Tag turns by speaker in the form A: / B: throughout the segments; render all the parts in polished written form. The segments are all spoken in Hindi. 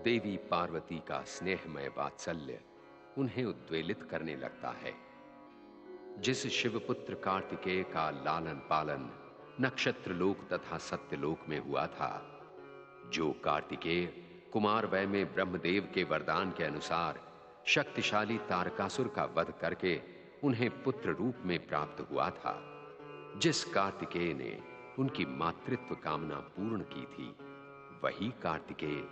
A: देवी पार्वती का स्नेहमय वात्सल्य उन्हें उद्वेलित करने लगता है। जिस शिवपुत्र कार्तिकेय का लालन पालन नक्षत्र लोक तथा सत्यलोक में हुआ था, जो कार्तिकेय कुमार वय में ब्रह्मदेव के वरदान के अनुसार शक्तिशाली तारकासुर का वध करके उन्हें पुत्र रूप में प्राप्त हुआ था, जिस कार्तिकेय ने उनकी मातृत्व कामना पूर्ण की थी, वही कार्तिकेय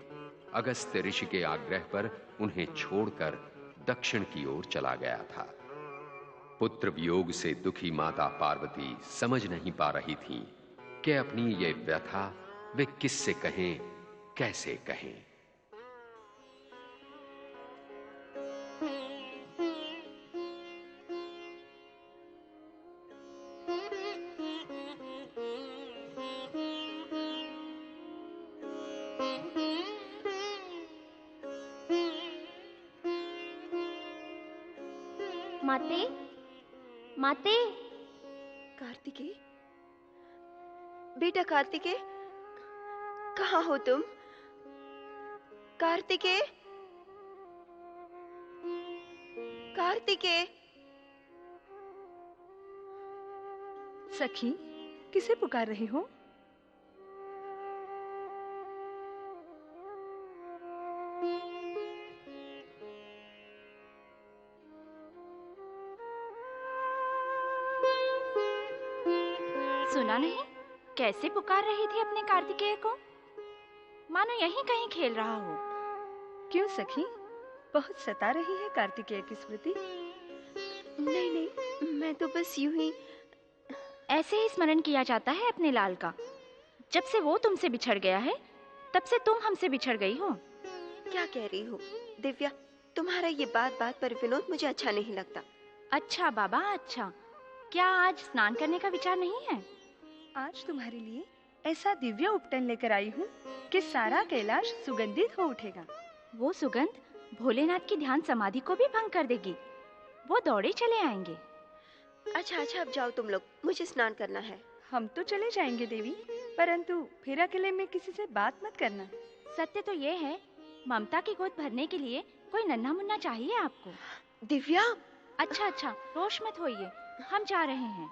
A: अगस्त्य ऋषि के आग्रह पर उन्हें छोड़कर दक्षिण की ओर चला गया था। पुत्र वियोग से दुखी माता पार्वती समझ नहीं पा रही थी कि अपनी ये व्यथा वे किससे कहें, कैसे कहें।
B: माते, माते।
C: कार्तिकेय, बेटा कार्तिकेय, कहाँ हो तुम? कार्तिकेय, कार्तिकेय।
D: सखी, किसे पुकार रही हो?
B: सुना नहीं कैसे पुकार रही थी अपने कार्तिकेय को? मानो यहीं कहीं खेल रहा हो।
D: क्यों सखी, बहुत सता रही है कार्तिकेय की स्मृति?
C: नहीं नहीं, मैं तो बस यूं ही।
B: ऐसे ही स्मरण किया जाता है अपने लाल का। जब से वो तुमसे बिछड़ गया है, तब से तुम हमसे बिछड़ गई हो।
C: क्या कह रही हो दिव्या? तुम्हारा ये बात बात पर विनोद मुझे अच्छा नहीं लगता।
B: अच्छा बाबा, अच्छा। क्या आज स्नान करने का विचार नहीं है?
D: आज तुम्हारे लिए ऐसा दिव्य उपटन लेकर आई हूँ कि सारा कैलाश सुगंधित हो उठेगा।
B: वो सुगंध भोलेनाथ की ध्यान समाधि को भी भंग कर देगी। वो दौड़े चले आएंगे।
C: अच्छा अच्छा, अब जाओ तुम लोग, मुझे स्नान करना है।
D: हम तो चले जाएंगे देवी, परंतु फिर अकेले में किसी से बात मत करना।
B: सत्य तो ये है, ममता की गोद भरने के लिए कोई नन्हा मुन्ना चाहिए आपको।
C: दिव्या।
B: अच्छा अच्छा, रोष मत होइए, हम जा रहे हैं।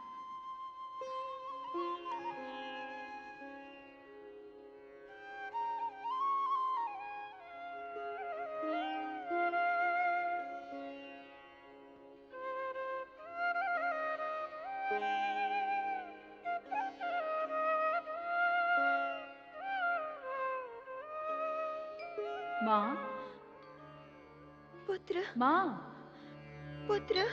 D: माँ,
C: पुत्र,
D: माँ,
C: पुत्र।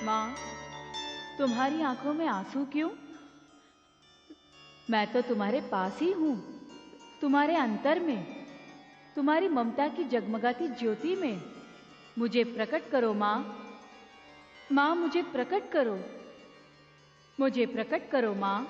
E: माँ, तुम्हारी आंखों में आंसू क्यों? मैं तो तुम्हारे पास ही हूँ, तुम्हारे अंतर में, तुम्हारी ममता की जगमगाती ज्योति में। मुझे प्रकट करो माँ, माँ मुझे प्रकट करो, मुझे प्रकट करो माँ।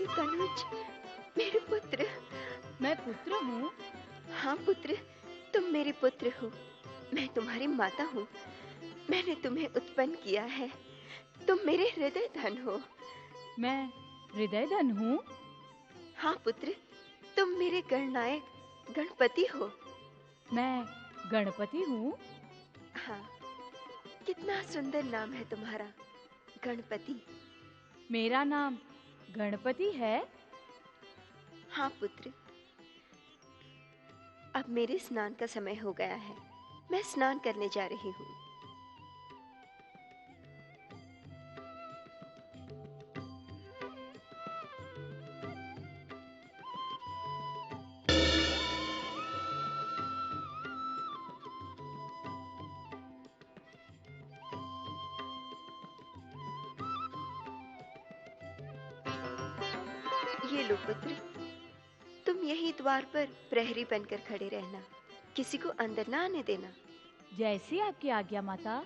C: मेरे तनुज, मेरे पुत्र।
E: मैं पुत्र हूँ।
C: हाँ पुत्र, तुम मेरे पुत्र हो। मैं तुम्हारी माता हूँ। मैंने तुम्हें उत्पन्न किया है। तुम मेरे हृदय धन हो।
E: मैं हृदय धन हूँ।
C: हाँ पुत्र, तुम मेरे गणनायक गणपति हो।
E: मैं गणपति हूँ।
C: हाँ, कितना सुंदर नाम है तुम्हारा, गणपति।
E: मेरा नाम गणपति है।
C: हाँ पुत्र, अब मेरे स्नान का समय हो गया है। मैं स्नान करने जा रही हूँ। ये लो पुत्र, तुम यही द्वार पर प्रहरी बनकर खड़े रहना। किसी को अंदर ना आने देना।
E: जैसी आपकी आज्ञा माता।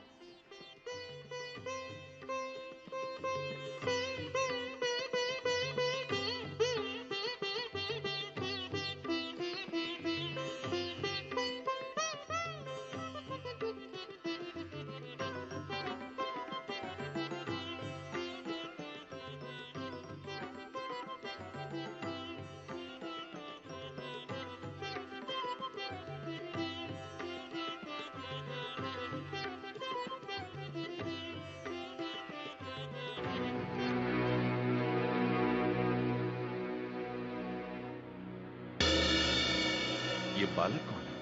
F: ये बालक कौन है?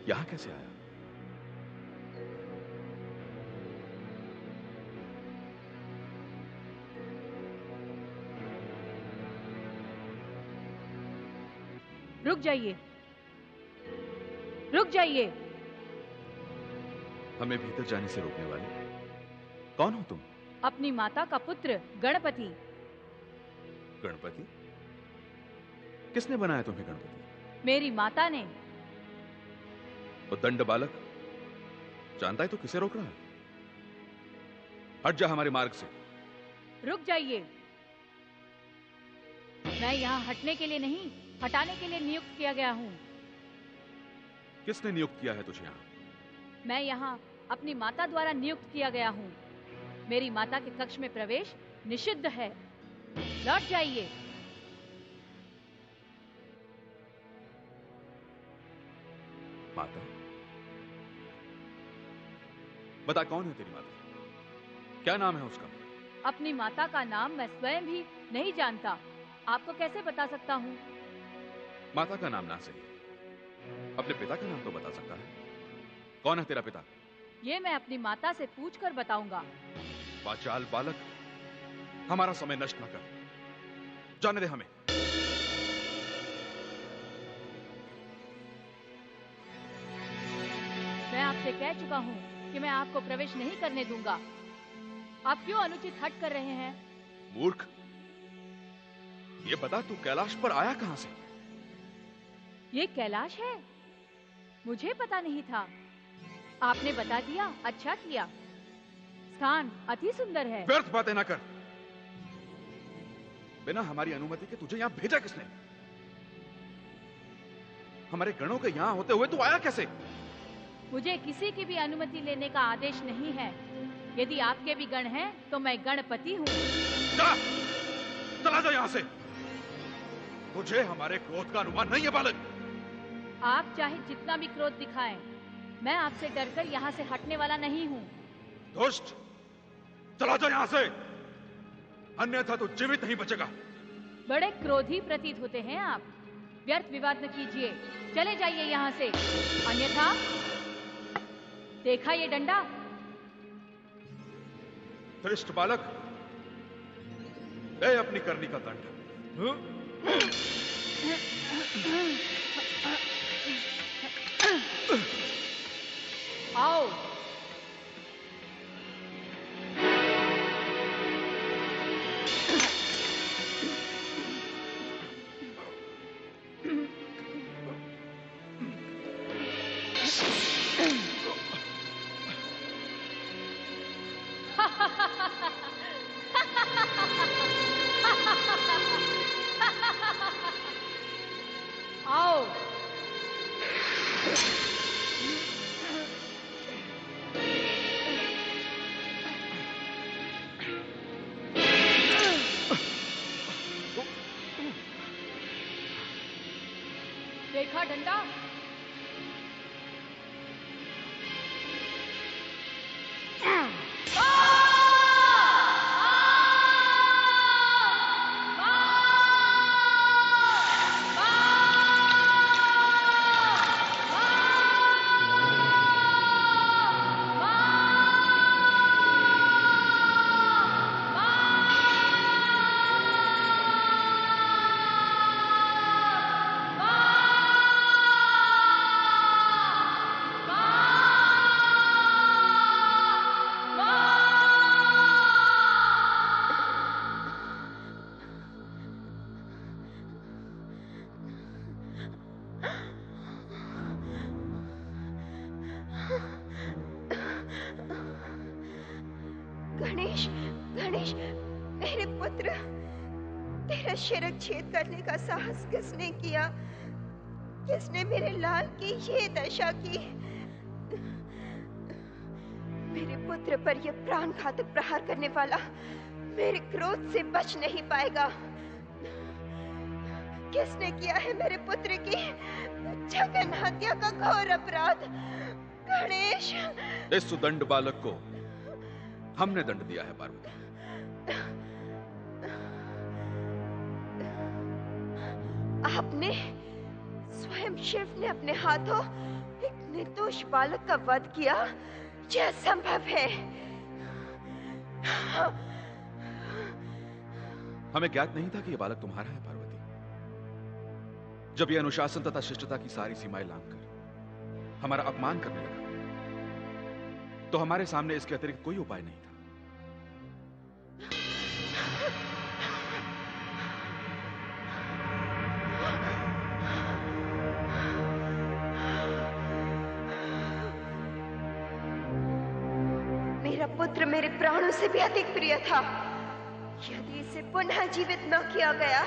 F: यहां कैसे आया?
E: रुक जाइए, रुक जाइए।
F: हमें भीतर जाने से रोकने वाले कौन हो तुम?
E: अपनी माता का पुत्र गणपति।
F: गणपति? किसने बनाया तुम्हें गणपति?
E: मेरी माता ने।
F: वो दंड बालक जानता है तो किसे रोक रहा है? हट जा हमारे मार्ग से।
E: रुक जाइए। मैं यहाँ हटने के लिए नहीं, हटाने के लिए नियुक्त किया गया हूँ।
F: किसने नियुक्त किया है तुझे यहाँ?
E: मैं यहाँ अपनी माता द्वारा नियुक्त किया गया हूँ। मेरी माता के कक्ष में प्रवेश निषिद्ध है। लौट जाइए।
F: माता? बता कौन है तेरी माता? क्या नाम है उसका?
E: अपनी माता का नाम मैं स्वयं भी नहीं जानता। आपको कैसे बता सकता हूँ?
F: माता का नाम ना सही, अपने पिता का नाम तो बता सकता है। कौन है तेरा पिता?
E: ये मैं अपनी माता से पूछकर बताऊंगा।
F: वाचाल बालक, हमारा समय नष्ट न कर। जाने दे हमें।
E: मैं आपसे कह चुका हूँ कि मैं आपको प्रवेश नहीं करने दूंगा। आप क्यों अनुचित हट कर रहे हैं?
F: मूर्ख, ये बता तू कैलाश पर आया कहां से?
E: ये कैलाश है? मुझे पता नहीं था। आपने बता दिया, अच्छा किया। स्थान अति सुंदर है।
F: व्यर्थ बातें ना कर। बिना हमारी अनुमति के तुझे यहां भेजा किसने? हमारे गणों के यहां होते हुए तू आया कैसे?
E: मुझे किसी की भी अनुमति लेने का आदेश नहीं है। यदि आपके भी गण हैं, तो मैं गणपति हूँ।
F: चला जा यहां से। तुझे हमारे क्रोध का अनुमान नहीं है बालक।
E: आप चाहे जितना भी क्रोध दिखाएं, मैं आपसे डरकर यहाँ से हटने वाला नहीं हूँ।
F: दुष्ट, चला जा यहां से, अन्यथा तो जीवित नहीं बचेगा।
E: बड़े क्रोधी प्रतीत होते हैं आप। व्यर्थ विवाद न कीजिए, चले जाइए यहाँ से, अन्यथा। देखा ये डंडा?
F: धृष्ट बालक, ले अपनी करनी का दंड।
E: आओ। देखा डंडा?
C: गणेश, गणेश, मेरे पुत्र, तेरा शिरक छेद करने का साहस किसने किया? किसने मेरे लाल की ये दशा की? मेरे पुत्र पर यह प्राण घातक प्रहार करने वाला मेरे क्रोध से बच नहीं पाएगा। किसने किया है मेरे पुत्र की जघन्य हत्या का घोर अपराध? गणेश,
F: इस सुदंड बालक को हमने दंड दिया है पार्वती।
C: आपने, स्वयं शिव ने अपने हाथों एक निर्दोष बालक का वध किया? यह संभव है?
F: हमें ज्ञात नहीं था कि यह बालक तुम्हारा है पार्वती। जब यह अनुशासन तथा शिष्टता की सारी सीमाएं लांघकर हमारा अपमान करने लगा, तो हमारे सामने इसके अतिरिक्त कोई उपाय नहीं था।
C: मेरा पुत्र मेरे प्राणों से भी अधिक प्रिय था। यदि इसे पुनः जीवित न किया गया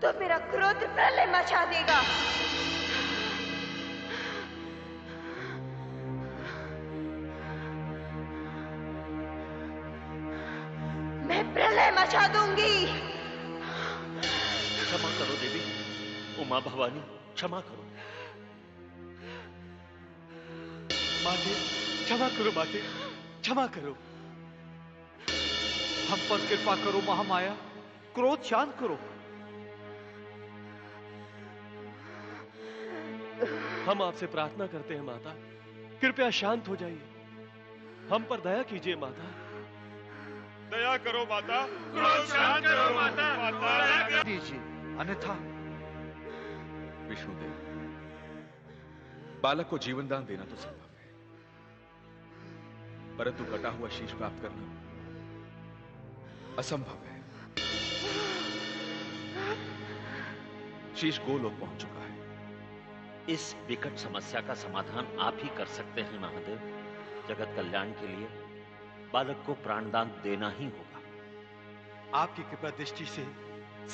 C: तो मेरा क्रोध प्रलय मचा देगा। मैं प्रलय मचा दूंगी।
G: क्षमा करो देवी, उमा भवानी, क्षमा करो।
H: माते, क्षमा करो माते, क्षमा करो। हम पर कृपा करो महामाया, क्रोध शांत करो।
G: हम आपसे प्रार्थना करते हैं माता, कृपया शांत हो जाइए। हम पर दया कीजिए माता।
H: दया करो माता,
I: क्रोध शांत करो माता,
H: दया दीजिए, अन्यथा।
F: विष्णुदेव, बालक को जीवन दान देना तो संभव है, परंतु कटा हुआ शीश प्राप्त करना असंभव है। शीश गोलोक पहुंच चुका है।
G: इस विकट समस्या का समाधान आप ही कर सकते हैं महादेव। जगत कल्याण के लिए बालक को प्राणदान देना ही होगा।
H: आपकी कृपा दृष्टि से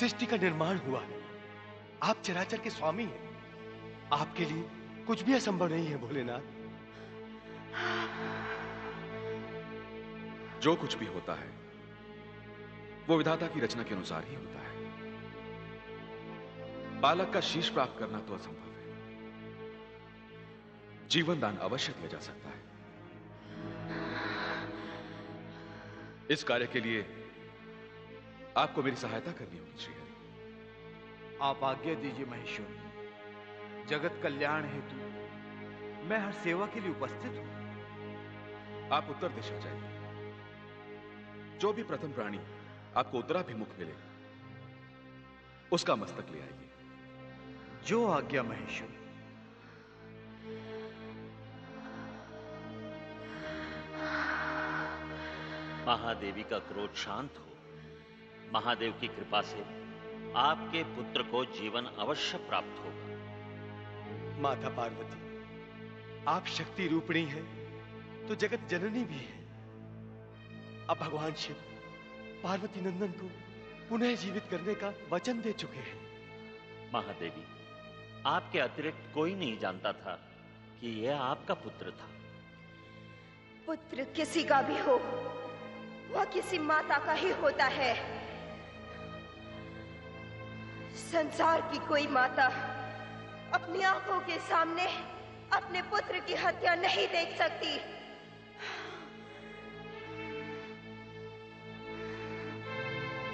H: सृष्टि का निर्माण हुआ है। आप चराचर के स्वामी हैं। आपके लिए कुछ भी असंभव नहीं है भोलेनाथ।
F: जो कुछ भी होता है वो विधाता की रचना के अनुसार ही होता है। बालक का शीश प्राप्त करना तो असंभव है, जीवन दान अवश्य किया जा सकता है। इस कार्य के लिए आपको मेरी सहायता करनी होगी श्रीहरि।
H: आप आज्ञा दीजिए महेश्वर। जगत कल्याण हेतु मैं हर सेवा के लिए उपस्थित हूं।
F: आप उत्तर दिशा जाइए। जो भी प्रथम प्राणी आपको उत्तराभिमुख मिले उसका मस्तक ले आइए।
H: जो आज्ञा महेश्वर।
G: महादेवी का क्रोध शांत हो। महादेव की कृपा से आपके पुत्र को जीवन अवश्य प्राप्त होगा।
H: माता पार्वती, आप शक्ति रूपिणी हैं तो जगत जननी भी है। अब भगवान शिव पार्वती नंदन को पुनः जीवित करने का वचन दे चुके हैं।
G: महादेवी, आपके अतिरिक्त कोई नहीं जानता था कि यह आपका पुत्र था।
C: पुत्र किसी का भी हो, वह किसी माता का ही होता है। संसार की कोई माता अपनी आंखों के सामने अपने पुत्र की हत्या नहीं देख सकती।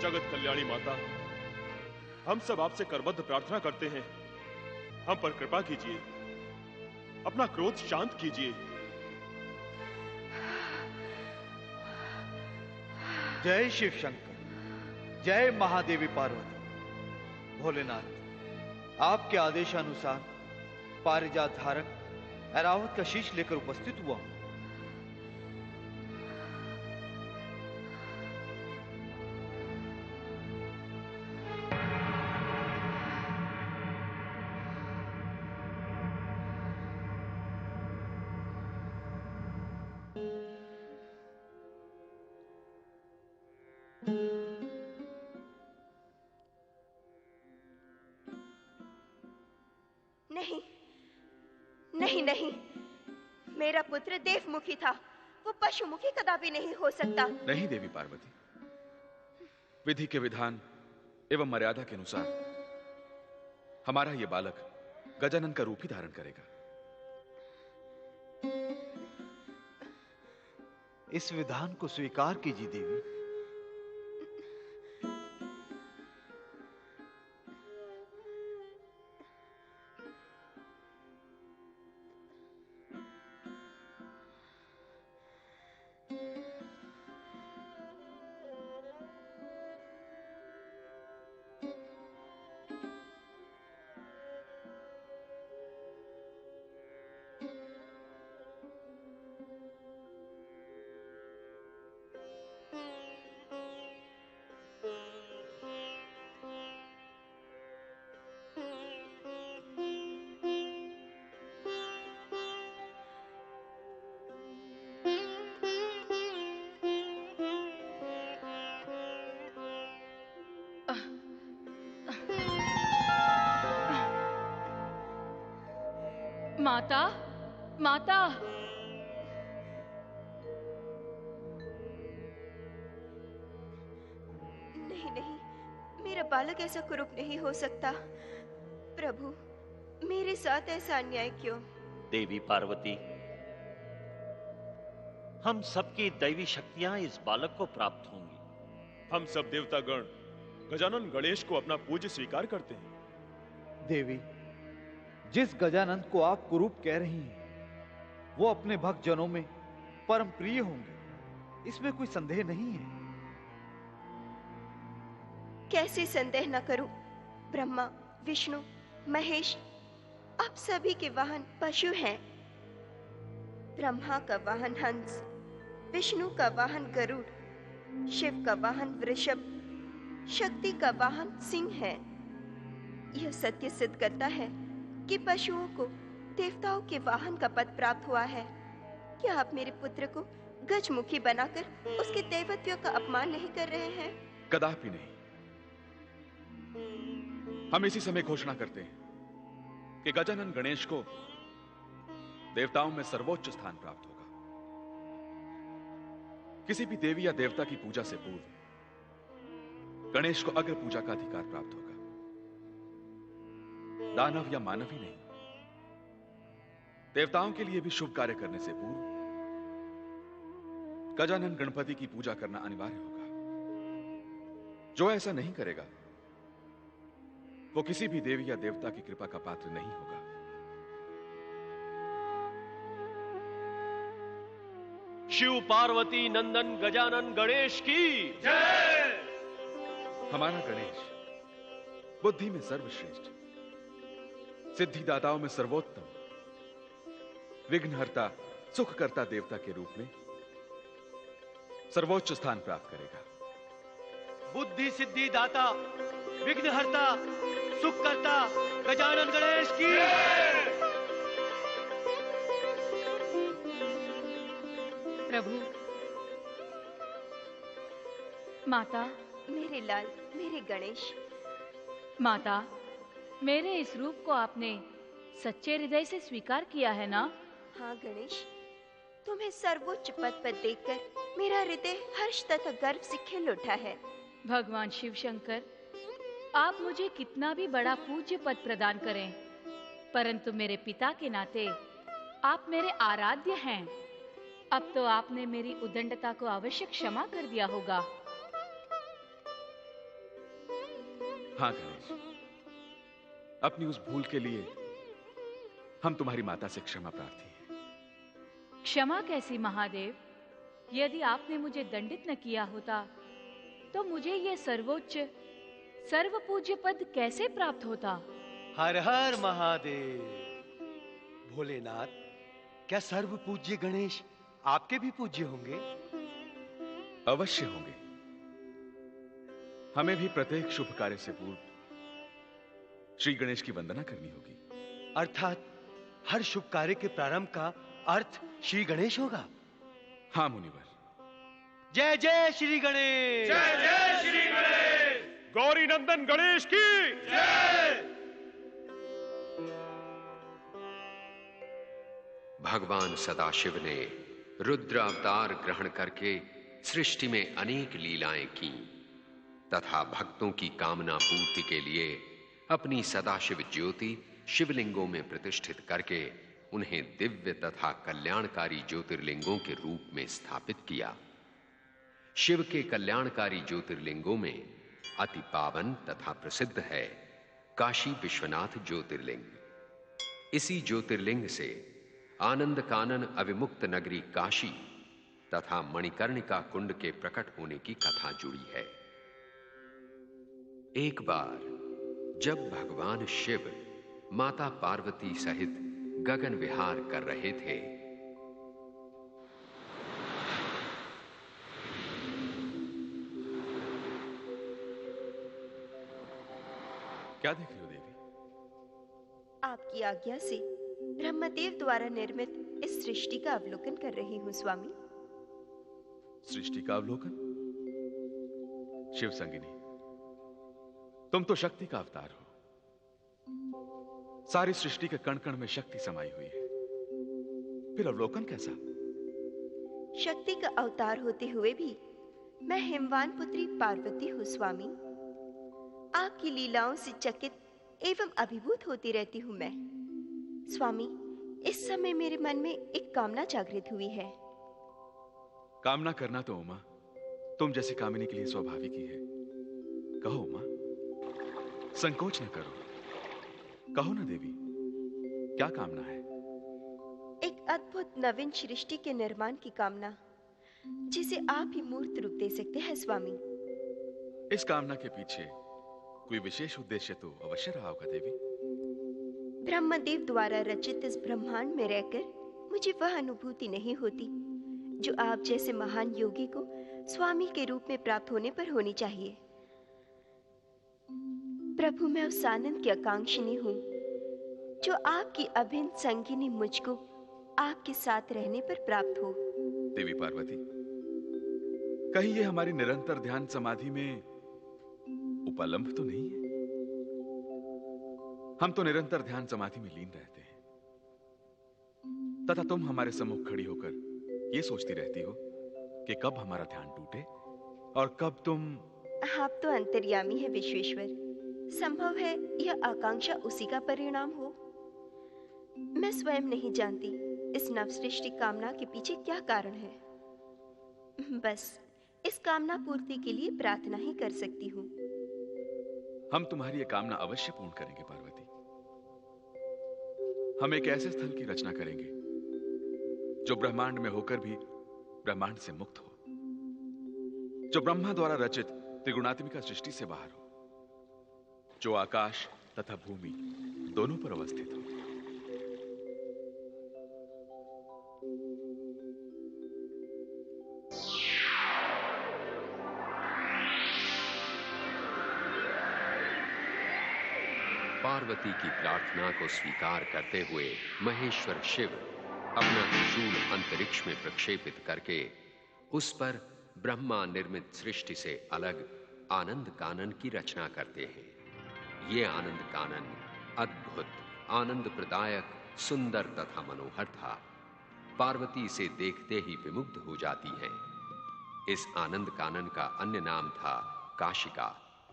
I: जगत कल्याणी माता, हम सब आपसे करबद्ध प्रार्थना करते हैं, हम पर कृपा कीजिए, अपना क्रोध शांत कीजिए।
J: जय शिव शंकर, जय महादेवी पार्वती। भोलेनाथ, आपके आदेशानुसार पारिजात धारक ऐरावत का शीश लेकर उपस्थित हुआ हूं।
C: नहीं नहीं नहीं, मेरा पुत्र देवमुखी था, वो पशुमुखी कदापि नहीं हो सकता।
F: नहीं देवी पार्वती, विधि के विधान एवं मर्यादा के अनुसार हमारा यह बालक गजानन का रूप ही धारण करेगा।
J: इस विधान को स्वीकार कीजिए देवी।
E: माता, माता,
C: नहीं नहीं, मेरा बालक ऐसा कुरूप नहीं हो सकता। प्रभु, मेरे साथ ऐसा अन्याय क्यों?
G: देवी पार्वती, हम सबकी दैवी शक्तियां इस बालक को प्राप्त होंगी।
I: हम सब देवतागण गजानन गणेश को अपना पूज्य स्वीकार करते हैं।
J: देवी, जिस गजानंद को आप कुरूप कह रही हैं, वो अपने भक्त जनों में परम प्रिय होंगे, इसमें कोई संदेह नहीं है।
C: कैसे संदेह न करूं? ब्रह्मा, विष्णु, महेश, आप सभी के वाहन पशु हैं। ब्रह्मा का वाहन हंस, विष्णु का वाहन गरुड़, शिव का वाहन वृषभ, शक्ति का वाहन सिंह है। यह सत्य सिद्ध करता है कि पशुओं को देवताओं के वाहन का पद प्राप्त हुआ है। क्या आप मेरे पुत्र को गजमुखी बनाकर उसके दैवत्व का अपमान नहीं कर रहे हैं?
F: कदापि नहीं। हम इसी समय घोषणा करते हैं कि गजानन गणेश को देवताओं में सर्वोच्च स्थान प्राप्त होगा। किसी भी देवी या देवता की पूजा से पूर्व गणेश को अग्र पूजा का अधिकार प्राप्त होगा। दानव या मानव ही नहीं, देवताओं के लिए भी शुभ कार्य करने से पूर्व गजानन गणपति की पूजा करना अनिवार्य होगा। जो ऐसा नहीं करेगा वो किसी भी देवी या देवता की कृपा का पात्र नहीं होगा।
H: शिव पार्वती नंदन गजानन गणेश की जय।
F: हमारा गणेश बुद्धि में सर्वश्रेष्ठ, सिद्धिदाताओं में सर्वोत्तम, विघ्नहर्ता, सुखकर्ता देवता के रूप में सर्वोच्च स्थान प्राप्त करेगा।
H: बुद्धि सिद्धि दाता, विघ्नहर्ता, सुखकर्ता गजानन गणेश की।
E: प्रभु, माता,
C: मेरे लाल, मेरे गणेश।
E: माता, मेरे इस रूप को आपने सच्चे हृदय से स्वीकार किया है ना?
C: हाँ गणेश, तुम्हें सर्वोच्च पद पर देखकर मेरा हृदय हर्ष तथा गर्व से खिल उठा है।
E: भगवान शिव शंकर, आप मुझे कितना भी बड़ा पूज्य पद प्रदान करें, परंतु मेरे पिता के नाते आप मेरे आराध्य हैं। अब तो आपने मेरी उद्दंडता को अवश्य क्षमा कर दिया होगा।
F: हाँ गणेश, अपनी उस भूल के लिए हम तुम्हारी माता से क्षमा प्रार्थी हैं।
E: क्षमा कैसी महादेव? यदि आपने मुझे दंडित न किया होता तो मुझे यह सर्वोच्च सर्व पूज्य पद कैसे प्राप्त होता?
H: हर हर महादेव। भोलेनाथ, क्या सर्व पूज्य गणेश आपके भी पूज्य होंगे?
F: अवश्य होंगे। हमें भी प्रत्येक शुभ कार्य से पूर्व श्री गणेश की वंदना करनी होगी।
H: अर्थात हर शुभ कार्य के प्रारंभ का अर्थ श्री गणेश होगा।
F: हाँ मुनिवर।
H: जय जय श्री गणेश।
I: जय जय श्री गणेश। गौरी नंदन गणेश की जय।
A: भगवान सदाशिव ने रुद्र अवतार ग्रहण करके सृष्टि में अनेक लीलाएं की तथा भक्तों की कामना पूर्ति के लिए अपनी सदाशिव ज्योति शिवलिंगों में प्रतिष्ठित करके उन्हें दिव्य तथा कल्याणकारी ज्योतिर्लिंगों के रूप में स्थापित किया। शिव के कल्याणकारी ज्योतिर्लिंगों में अति पावन तथा प्रसिद्ध है काशी विश्वनाथ ज्योतिर्लिंग। इसी ज्योतिर्लिंग से आनंद कानन अविमुक्त नगरी काशी तथा मणिकर्णिका कुंड के प्रकट होने की कथा जुड़ी है। एक बार जब भगवान शिव माता पार्वती सहित गगन विहार कर रहे थे,
F: क्या देख रही हो देवी?
C: आपकी आज्ञा से ब्रह्मदेव द्वारा निर्मित इस सृष्टि का अवलोकन कर रही हूँ स्वामी।
F: सृष्टि का अवलोकन? शिव संगिनी, तुम तो शक्ति का अवतार हो। सारी सृष्टि के कण कण में शक्ति समाई हुई है, फिर अवलोकन कैसा?
C: शक्ति का अवतार होते हुए भी मैं हिमवान पुत्री पार्वती हूँ स्वामी। आपकी लीलाओं से चकित एवं अभिभूत होती रहती हूँ मैं। स्वामी, इस समय मेरे मन में एक कामना जागृत हुई है।
F: कामना करना तो उमा तुम जैसी कामिनी के लिए स्वाभाविक ही है। कहो उमा, संकोच न करो, कहो ना देवी, क्या कामना है?
C: एक अद्भुत नवीन सृष्टि के निर्माण की कामना, जिसे आप ही मूर्त रूप दे सकते हैं स्वामी।
F: इस कामना के पीछे कोई विशेष उद्देश्य तो अवश्य रहा होगा देवी।
C: ब्रह्मदेव द्वारा रचित इस ब्रह्मांड में रहकर मुझे वह अनुभूति नहीं होती जो आप जैसे महान योगी को स्वामी के रूप में प्राप्त होने पर होनी चाहिए। प्रभु, मैं उस आनंद की आकांक्षिनी हूँ जो आपकी अभिन्न संगिनी मुझको आपके साथ रहने पर प्राप्त हो।
F: देवी पार्वती, कहीं ये हमारी निरंतर ध्यान समाधि में उपलम्भ तो नहीं है? हम तो निरंतर ध्यान समाधि में लीन रहते हैं, तथा तुम हमारे सम्मुख खड़ी होकर ये सोचती रहती हो कि कब हमारा ध्यान टूटे और कब तुम।
C: आप तो अंतर्यामी है विश्वेश्वर, संभव है यह आकांक्षा उसी का परिणाम हो। मैं स्वयं नहीं जानती इस नवसृष्टि कामना के पीछे क्या कारण है। बस इस कामना पूर्ति के लिए प्रार्थना ही कर सकती हूँ।
F: हम तुम्हारी ये कामना अवश्य पूर्ण करेंगे पार्वती। हम एक ऐसे स्थल की रचना करेंगे जो ब्रह्मांड में होकर भी ब्रह्मांड से मुक्त हो, जो ब्रह्मा द्वारा रचित त्रिगुणात्मिका सृष्टि से बाहर हो, जो आकाश तथा भूमि दोनों पर अवस्थित हो।
A: पार्वती की प्रार्थना को स्वीकार करते हुए महेश्वर शिव अपना त्रिशूल अंतरिक्ष में प्रक्षेपित करके उस पर ब्रह्मा निर्मित सृष्टि से अलग आनंद कानन की रचना करते हैं। ये आनंद कानन अद्भुत, आनंद प्रदायक, सुंदर तथा मनोहर था। पार्वती इसे देखते ही विमुग्ध हो जाती हैं। इस आनंद कानन का अन्य नाम था काशिका,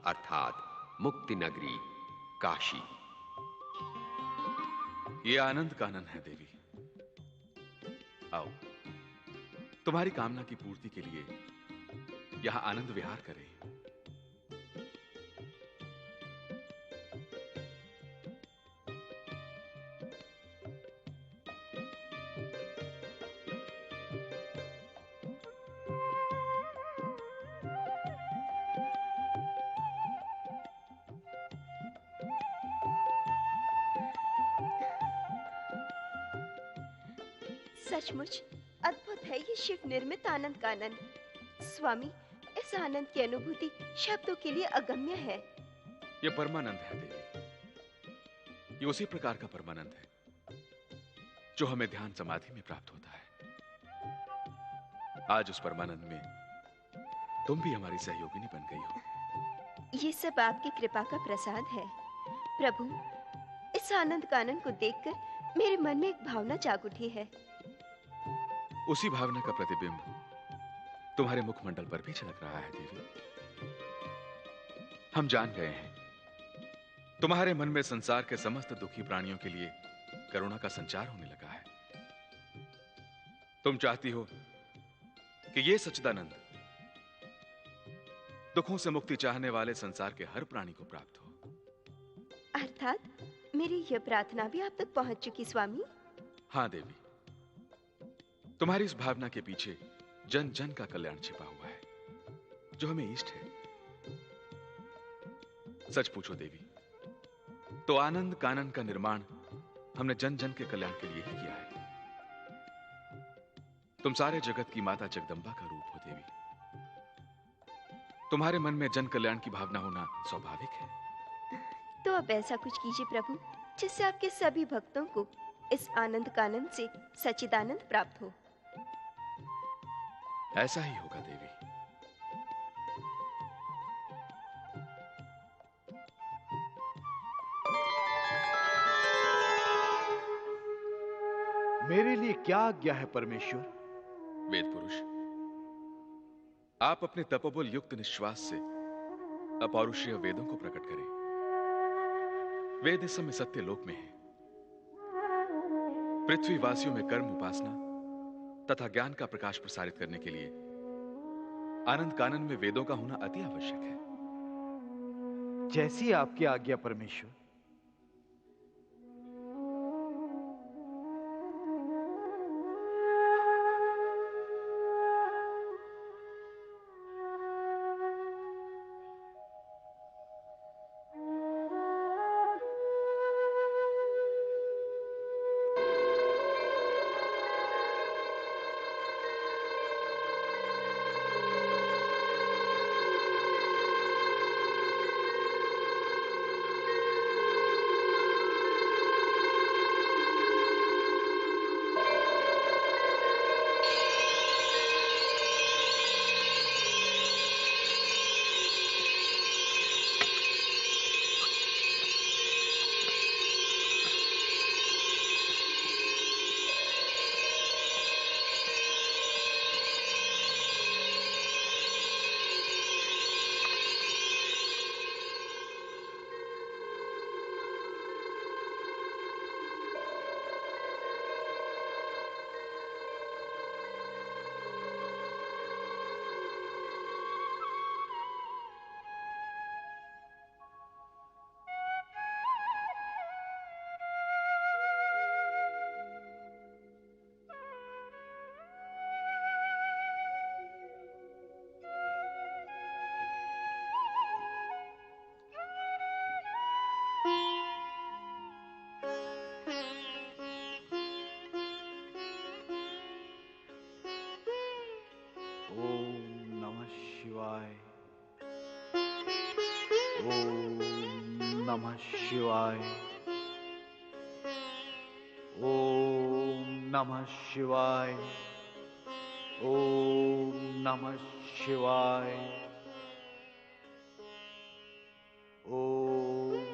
A: अर्थात मुक्ति नगरी काशी।
F: ये आनंद कानन है देवी। आओ, तुम्हारी कामना की पूर्ति के लिए यहां आनंद विहार करें।
C: सचमुच अद्भुत है ये शिव निर्मित आनंद कानन। स्वामी, इस आनंद की अनुभूति शब्दों के लिए अगम्य है।
F: ये परमानंद है देवी। ये उसी प्रकार का परमानंद है जो हमें ध्यान समाधि में प्राप्त होता है। आज उस परमानंद में तुम भी हमारी सहयोगिनी बन गई हो।
C: ये सब आपकी कृपा का प्रसाद है। प्रभु, इस आनंद कानन को देखकर मेरे मन में एक भावना जाग उठी है।
F: उसी भावना का प्रतिबिंब तुम्हारे मुखमंडल पर भी झलक रहा है देवी। हम जान गए हैं तुम्हारे मन में संसार के समस्त दुखी प्राणियों के लिए करुणा का संचार होने लगा है। तुम चाहती हो कि ये सच्चिदानंद दुखों से मुक्ति चाहने वाले संसार के हर प्राणी को प्राप्त हो।
C: अर्थात मेरी यह प्रार्थना भी आप तक पहुंच चुकी स्वामी।
F: हां देवी, तुम्हारी इस भावना के पीछे जन जन का कल्याण छिपा हुआ है, जो हमें इष्ट है। सच पूछो देवी, तो आनंद कानन का निर्माण हमने जन जन के कल्याण के लिए ही किया है। तुम सारे जगत की माता जगदंबा का रूप हो देवी। तुम्हारे मन में जन कल्याण की भावना होना स्वाभाविक है।
C: तो अब ऐसा कुछ कीजिए प्रभु, जिससे आपके सभी भक्तों को इस आनंद कानन से सच्चिदानंद प्राप्त हो।
F: ऐसा ही होगा देवी।
J: मेरे लिए क्या आज्ञा है परमेश्वर?
F: वेद पुरुष, आप अपने तपोबल युक्त निश्वास से अपौरुषीय वेदों को प्रकट करें। वेद इस समय सत्य लोक में है। पृथ्वी वासियों में कर्म उपासना तथा ज्ञान का प्रकाश प्रसारित करने के लिए आनंद कानन में वेदों का होना अति आवश्यक है।
J: जैसी आपकी आज्ञा परमेश्वर। नमः शिवाय। ओम नमः शिवाय। ओम नमः शिवाय। ओम